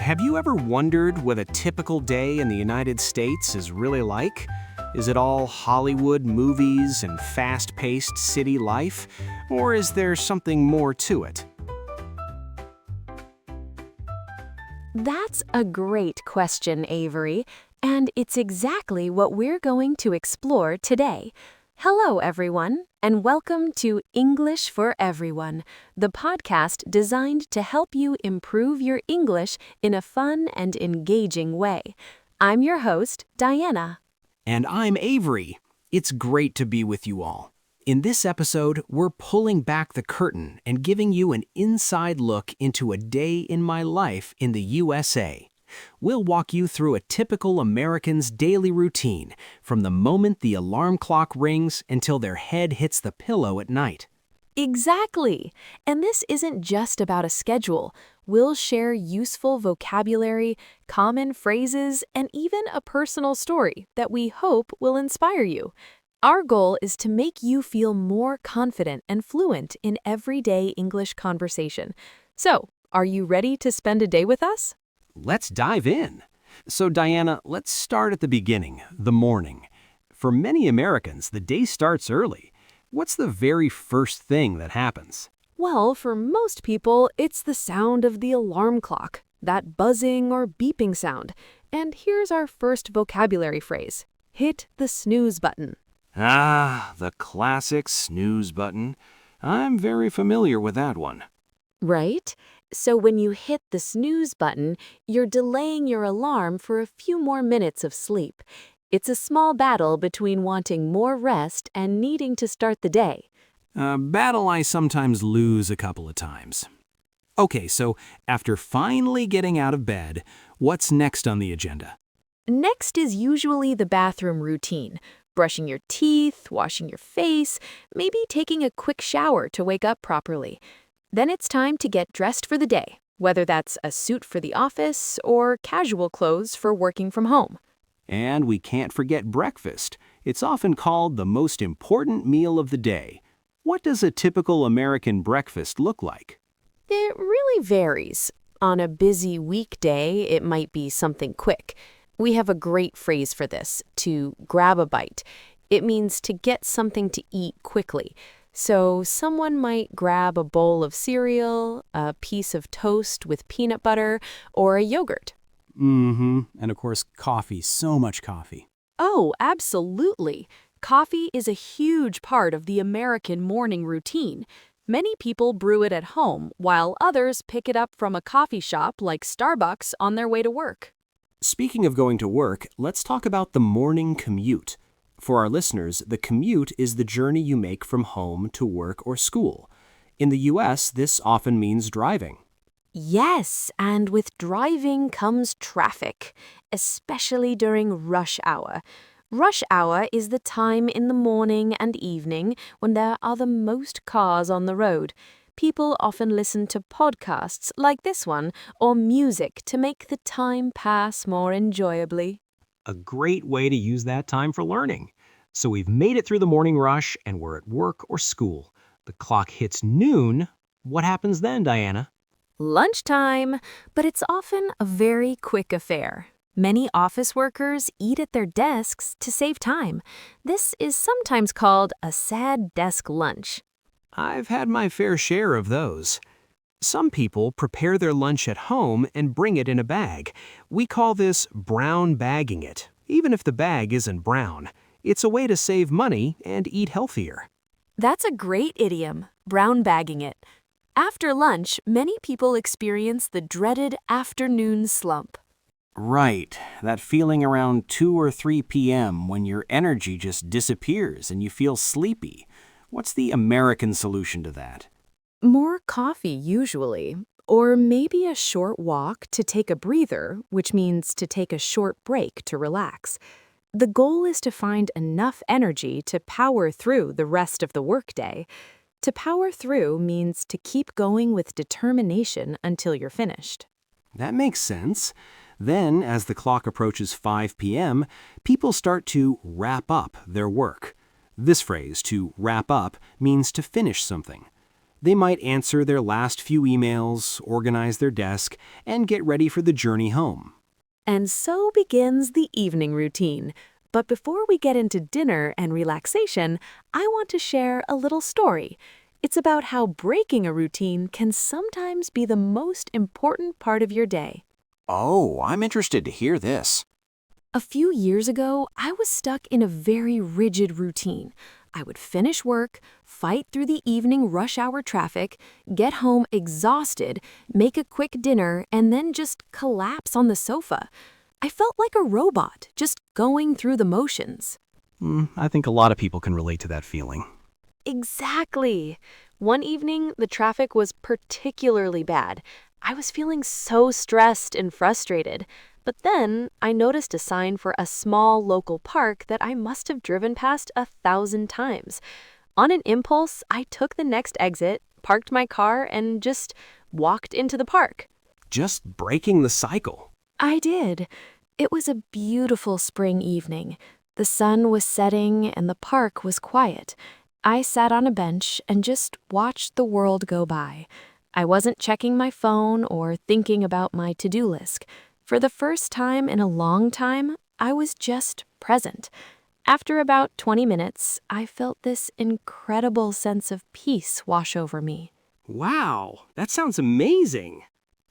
Have you ever wondered what a typical day in the United States is really like? Is it all Hollywood movies and fast-paced city life? Or is there something more to it? That's a great question, Avery, and it's exactly what we're going to explore today. Hello, everyone, and welcome to English for Everyone, the podcast designed to help you improve your English in a fun and engaging way. I'm your host, Diana. And I'm Avery. It's great to be with you all. In this episode, we're pulling back the curtain and giving you an inside look into a day in my life in the USA. We'll walk you through a typical American's daily routine, from the moment the alarm clock rings until their head hits the pillow at night. Exactly. And this isn't just about a schedule. We'll share useful vocabulary, common phrases, and even a personal story that we hope will inspire you. Our goal is to make you feel more confident and fluent in everyday English conversation. So, are you ready to spend a day with us? Let's dive in. So, Diana, let's start at the beginning, the morning. For many Americans, the day starts early. What's the very first thing that happens? Well, for most people, it's the sound of the alarm clock, that buzzing or beeping sound. And here's our first vocabulary phrase. Hit the snooze button. Ah, the classic snooze button. I'm very familiar with that one. Right? So when you hit the snooze button, you're delaying your alarm for a few more minutes of sleep. It's a small battle between wanting more rest and needing to start the day. A battle I sometimes lose a couple of times. Okay, so after finally getting out of bed, what's next on the agenda? Next is usually the bathroom routine. Brushing your teeth, washing your face, maybe taking a quick shower to wake up properly. Then it's time to get dressed for the day, whether that's a suit for the office or casual clothes for working from home. And we can't forget breakfast. It's often called the most important meal of the day. What does a typical American breakfast look like? It really varies. On a busy weekday, it might be something quick. We have a great phrase for this, to grab a bite. It means to get something to eat quickly. So someone might grab a bowl of cereal, a piece of toast with peanut butter, or a yogurt. And of course, coffee, so much coffee. Oh, absolutely. Coffee is a huge part of the American morning routine. Many people brew it at home, while others pick it up from a coffee shop like Starbucks on their way to work. Speaking of going to work, let's talk about the morning commute. For our listeners, the commute is the journey you make from home to work or school. In the U.S., this often means driving. Yes, and with driving comes traffic, especially during rush hour. Rush hour is the time in the morning and evening when there are the most cars on the road. People often listen to podcasts like this one or music to make the time pass more enjoyably. A great way to use that time for learning. So we've made it through the morning rush and we're at work or school. The clock hits noon. What happens then, Diana? Lunchtime, but it's often a very quick affair. Many office workers eat at their desks to save time. This is sometimes called a sad desk lunch. I've had my fair share of those. Some people prepare their lunch at home and bring it in a bag. We call this brown bagging it, even if the bag isn't brown. It's a way to save money and eat healthier. That's a great idiom, brown bagging it. After lunch, many people experience the dreaded afternoon slump. Right, that feeling around 2 or 3 p.m. when your energy just disappears and you feel sleepy. What's the American solution to that? More coffee, usually, or maybe a short walk to take a breather, which means to take a short break to relax. The goal is to find enough energy to power through the rest of the workday. To power through means to keep going with determination until you're finished. That makes sense. Then, as the clock approaches 5 p.m., people start to wrap up their work. This phrase, to wrap up, means to finish something. They might answer their last few emails, organize their desk, and get ready for the journey home. And so begins the evening routine. But before we get into dinner and relaxation, I want to share a little story. It's about how breaking a routine can sometimes be the most important part of your day. Oh, I'm interested to hear this. A few years ago, I was stuck in a very rigid routine. I would finish work, fight through the evening rush hour traffic, get home exhausted, make a quick dinner, and then just collapse on the sofa. I felt like a robot, just going through the motions. I think a lot of people can relate to that feeling. Exactly. One evening, the traffic was particularly bad. I was feeling so stressed and frustrated. But then I noticed a sign for a small local park that I must have driven past 1,000 times. On an impulse, I took the next exit, parked my car, and just walked into the park. Just breaking the cycle. I did. It was a beautiful spring evening. The sun was setting and the park was quiet. I sat on a bench and just watched the world go by. I wasn't checking my phone or thinking about my to-do list. For the first time in a long time, I was just present. After about 20 minutes, I felt this incredible sense of peace wash over me. Wow, that sounds amazing.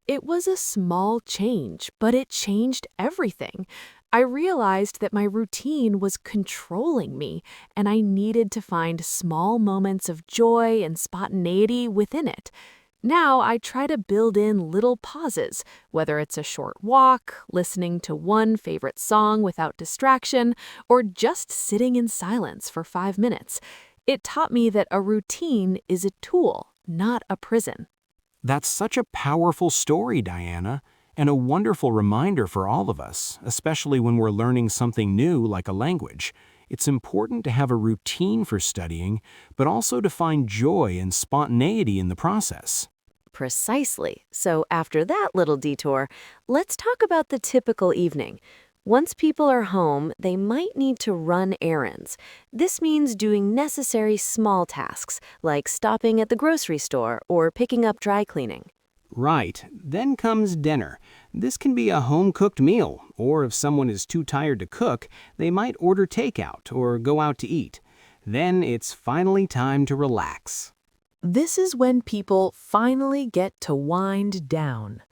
It was a small change, but it changed everything. I realized that my routine was controlling me, and I needed to find small moments of joy and spontaneity within it. Now I try to build in little pauses, whether it's a short walk, listening to one favorite song without distraction, or just sitting in silence for 5 minutes. It taught me that a routine is a tool, not a prison. That's such a powerful story, Diana, and a wonderful reminder for all of us, especially when we're learning something new like a language. It's important to have a routine for studying, but also to find joy and spontaneity in the process. Precisely. So after that little detour, let's talk about the typical evening. Once people are home, they might need to run errands. This means doing necessary small tasks, like stopping at the grocery store or picking up dry cleaning. Right. Then comes dinner. This can be a home-cooked meal, or if someone is too tired to cook, they might order takeout or go out to eat. Then it's finally time to relax. This is when people finally get to wind down.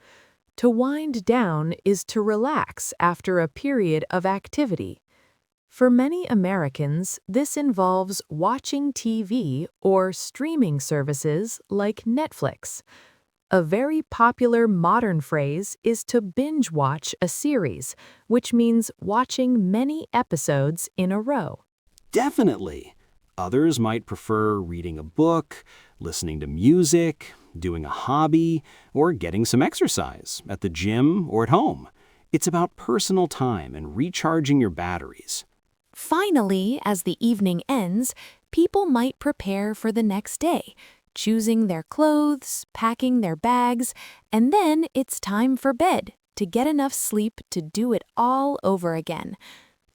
To wind down is to relax after a period of activity. For many Americans, this involves watching TV or streaming services like Netflix. A very popular modern phrase is to binge watch a series, which means watching many episodes in a row. Definitely. Others might prefer reading a book, listening to music, doing a hobby, or getting some exercise at the gym or at home. It's about personal time and recharging your batteries. Finally, as the evening ends, people might prepare for the next day, choosing their clothes, packing their bags, and then it's time for bed to get enough sleep to do it all over again.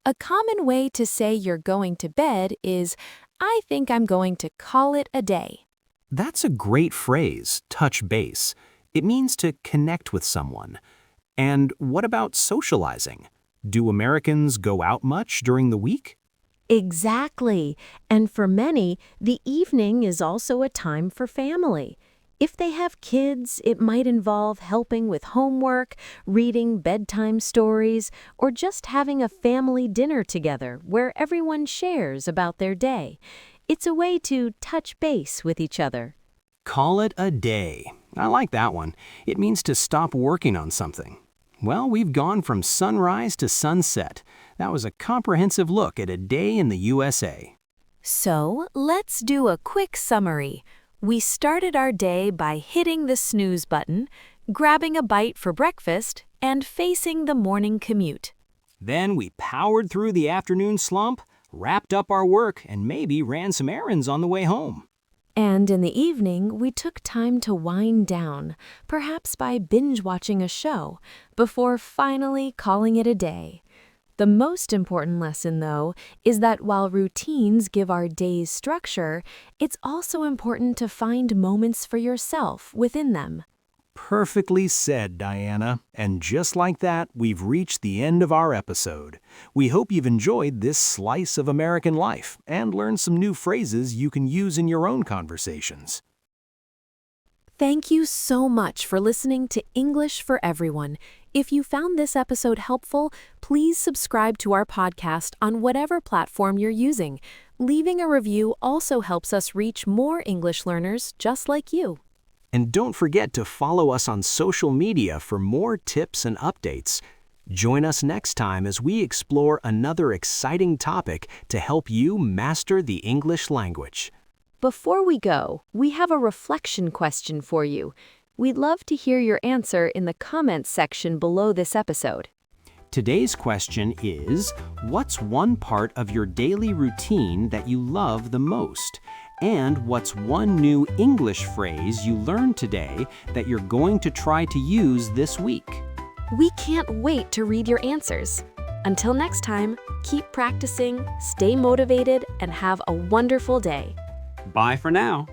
A common way to say you're going to bed is, "I think I'm going to call it a day." That's a great phrase, touch base. It means to connect with someone. And what about socializing? Do Americans go out much during the week? Exactly. And for many, the evening is also a time for family. If they have kids, it might involve helping with homework, reading bedtime stories, or just having a family dinner together where everyone shares about their day. It's a way to touch base with each other. Call it a day. I like that one. It means to stop working on something. Well, we've gone from sunrise to sunset. That was a comprehensive look at a day in the USA. So, let's do a quick summary. We started our day by hitting the snooze button, grabbing a bite for breakfast, and facing the morning commute. Then we powered through the afternoon slump, wrapped up our work, and maybe ran some errands on the way home. And in the evening, we took time to wind down, perhaps by binge-watching a show, before finally calling it a day. The most important lesson, though, is that while routines give our days structure, it's also important to find moments for yourself within them. Perfectly said, Diana. And just like that, we've reached the end of our episode. We hope you've enjoyed this slice of American life and learned some new phrases you can use in your own conversations. Thank you so much for listening to English for Everyone. If you found this episode helpful, please subscribe to our podcast on whatever platform you're using. Leaving a review also helps us reach more English learners just like you. And don't forget to follow us on social media for more tips and updates. Join us next time as we explore another exciting topic to help you master the English language. Before we go, we have a reflection question for you. We'd love to hear your answer in the comments section below this episode. Today's question is, what's one part of your daily routine that you love the most? And what's one new English phrase you learned today that you're going to try to use this week? We can't wait to read your answers. Until next time, keep practicing, stay motivated, and have a wonderful day. Bye for now.